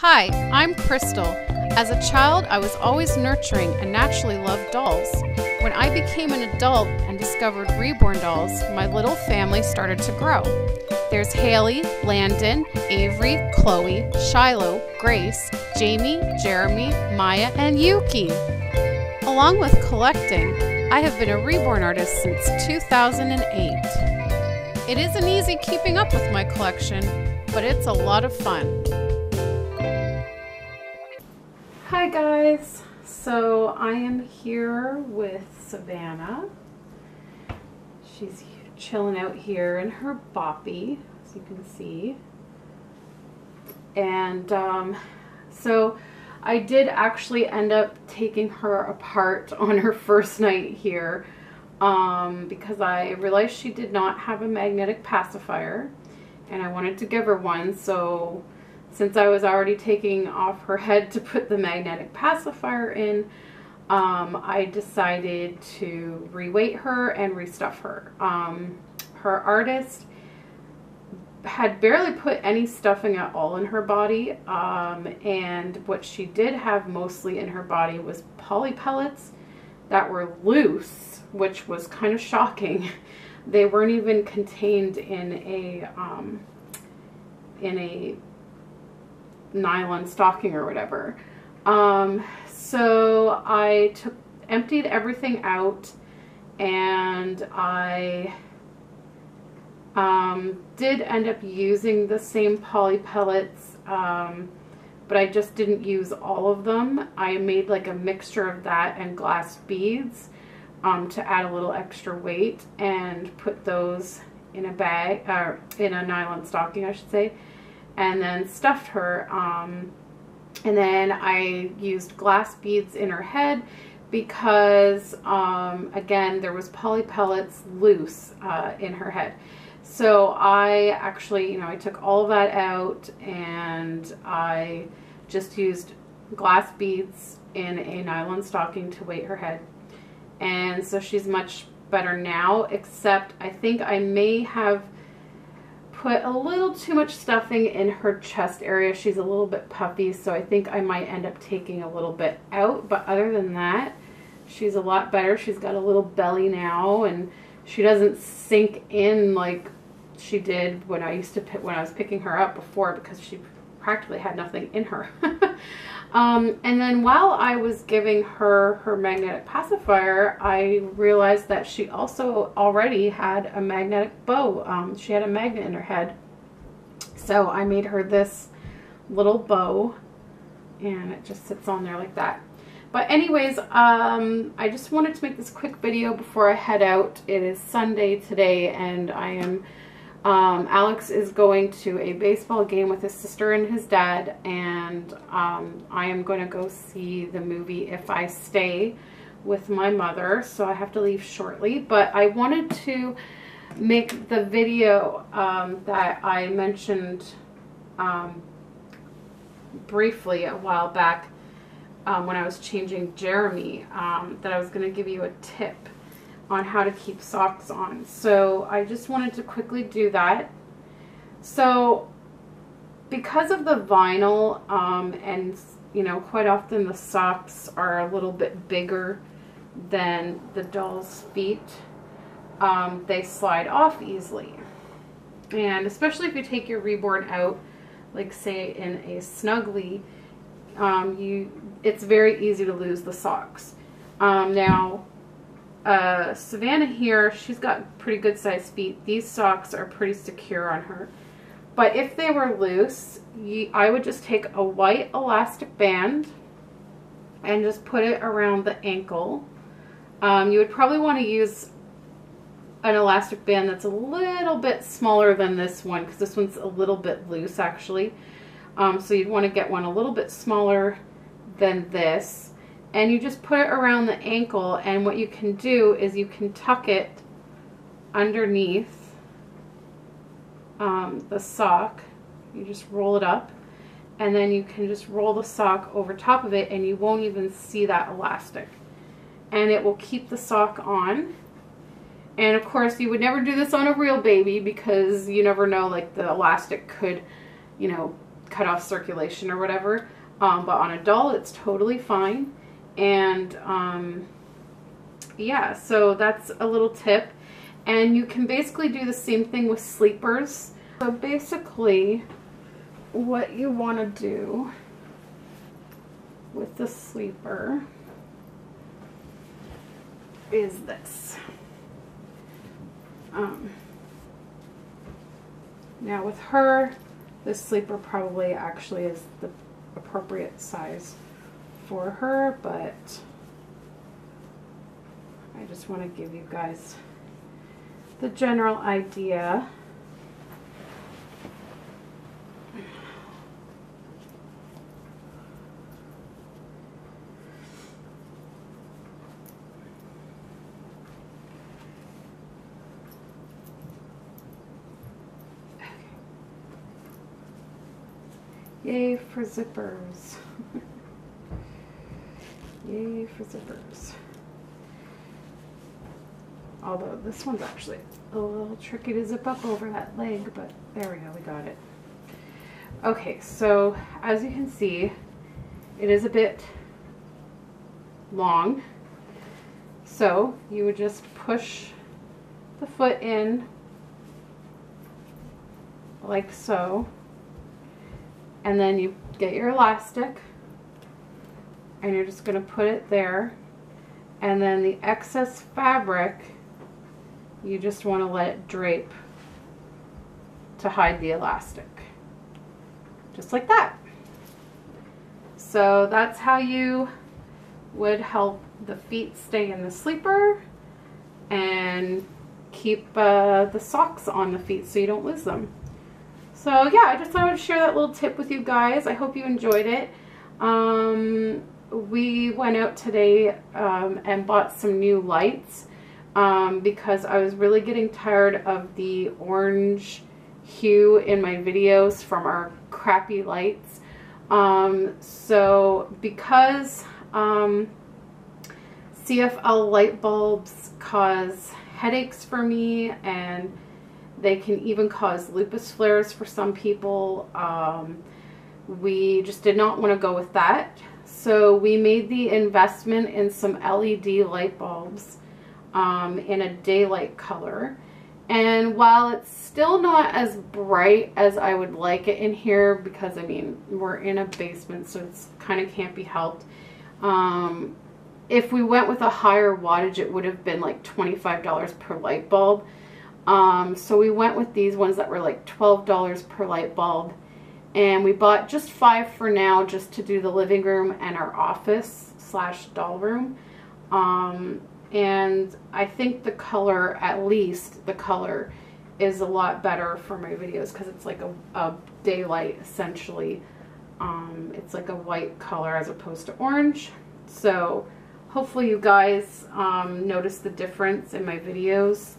Hi, I'm Krystle. As a child, I was always nurturing and naturally loved dolls. When I became an adult and discovered Reborn dolls, my little family started to grow. There's Haley, Landon, Avery, Chloe, Shiloh, Grace, Jamie, Jeremy, Maya, and Yuki. Along with collecting, I have been a Reborn artist since 2008. It isn't easy keeping up with my collection, but it's a lot of fun. Hi guys, so I am here with Savannah. She's chilling out here in her boppy, as you can see. And so I did actually end up taking her apart on her first night here because I realized she did not have a magnetic pacifier and I wanted to give her one. So since I was already taking off her head to put the magnetic pacifier in, I decided to reweight her and restuff her. Her artist had barely put any stuffing at all in her body, and what she did have mostly in her body was poly pellets that were loose, which was kind of shocking. They weren't even contained in a nylon stocking or whatever. So I emptied everything out, and I did end up using the same poly pellets, but I just didn't use all of them. I made like a mixture of that and glass beads to add a little extra weight, and put those in a bag, or in a nylon stocking I should say, and then stuffed her. And then I used glass beads in her head because again, there was poly pellets loose in her head. So I actually, I took all of that out and I just used glass beads in a nylon stocking to weight her head. And so she's much better now, except I think I may have put a little too much stuffing in her chest area. She's a little bit puffy, so I think I might end up taking a little bit out. But other than that, she's a lot better. She's got a little belly now, and she doesn't sink in like she did when I was picking her up before, because she practically had nothing in her. And then while I was giving her her magnetic pacifier, I realized that she also already had a magnetic bow. She had a magnet in her head. So I made her this little bow, and it just sits on there like that. But anyways, I just wanted to make this quick video before I head out. It is Sunday today, and I am Alex is going to a baseball game with his sister and his dad, and I am going to go see the movie If I Stay with my mother, so I have to leave shortly. But I wanted to make the video that I mentioned briefly a while back when I was changing Jeremy, that I was going to give you a tip on how to keep socks on. So I just wanted to quickly do that. So because of the vinyl, and quite often the socks are a little bit bigger than the doll's feet, they slide off easily. And especially if you take your Reborn out, like say in a Snuggly, it's very easy to lose the socks. Now Savannah here, she's got pretty good sized feet. These socks are pretty secure on her. But if they were loose, I would just take a white elastic band and just put it around the ankle. You would probably want to use an elastic band that's a little bit smaller than this one, because this one's a little bit loose actually. So you'd want to get one a little bit smaller than this. And you just put it around the ankle, and what you can do is you can tuck it underneath the sock. You just roll it up, and then you can just roll the sock over top of it, and you won't even see that elastic. And it will keep the sock on. And of course, you would never do this on a real baby, because you never know, like the elastic could, cut off circulation or whatever. But on a doll, it's totally fine. And yeah, so that's a little tip. And you can basically do the same thing with sleepers. So basically, what you want to do with the sleeper is this. Now with her, this sleeper probably actually is the appropriate size for her, but I just want to give you guys the general idea. Yay for zippers. Yay for zippers. Although this one's actually a little tricky to zip up over that leg, but there we go, we got it. Okay, so as you can see, it is a bit long. So you would just push the foot in like so. And then you get your elastic and you're just going to put it there. And then the excess fabric, you just want to let it drape to hide the elastic. Just like that. So that's how you would help the feet stay in the sleeper and keep the socks on the feet so you don't lose them. So yeah, I just thought I would share that little tip with you guys. I hope you enjoyed it. We went out today and bought some new lights because I was really getting tired of the orange hue in my videos from our crappy lights. So because CFL light bulbs cause headaches for me, and they can even cause lupus flares for some people, we just did not want to go with that. So we made the investment in some LED light bulbs in a daylight color. And while it's still not as bright as I would like it in here, because I mean, we're in a basement, so it's kind of can't be helped. If we went with a higher wattage, it would have been like $25 per light bulb. So we went with these ones that were like $12 per light bulb, and we bought just 5 for now, just to do the living room and our office / doll room. And I think the color, at least the color, is a lot better for my videos because it's like a daylight essentially. It's like a white color as opposed to orange. So hopefully you guys notice the difference in my videos.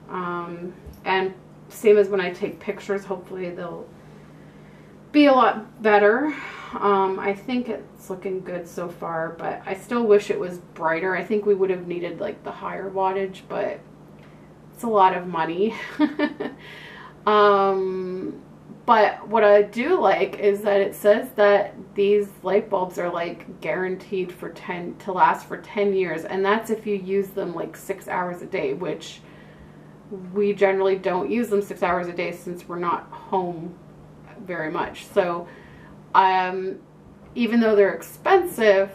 And same as when I take pictures, hopefully they'll be a lot better. I think it's looking good so far, but I still wish it was brighter. I think we would have needed like the higher wattage, but it's a lot of money. But what I do like is that it says that these light bulbs are like guaranteed to last for 10 years. And that's if you use them like 6 hours a day, which we generally don't use them 6 hours a day since we're not home very much. So even though they're expensive,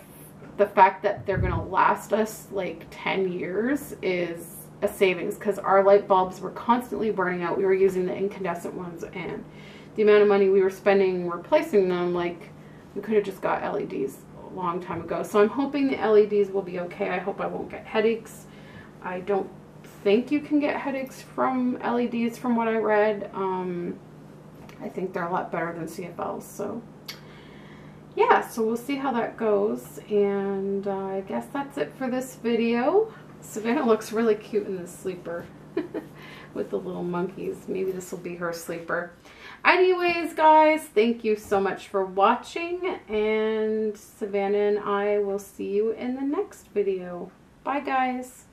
the fact that they're going to last us like 10 years is a savings, because our light bulbs were constantly burning out. We were using the incandescent ones, and the amount of money we were spending replacing them, like we could have just got LEDs a long time ago. So I'm hoping the LEDs will be okay. I hope I won't get headaches. I don't think you can get headaches from LEDs from what I read. I think they're a lot better than CFLs. So yeah, so we'll see how that goes. And I guess that's it for this video. Savannah looks really cute in this sleeper with the little monkeys. Maybe this will be her sleeper. Anyways, guys, thank you so much for watching, and Savannah and I will see you in the next video. Bye, guys.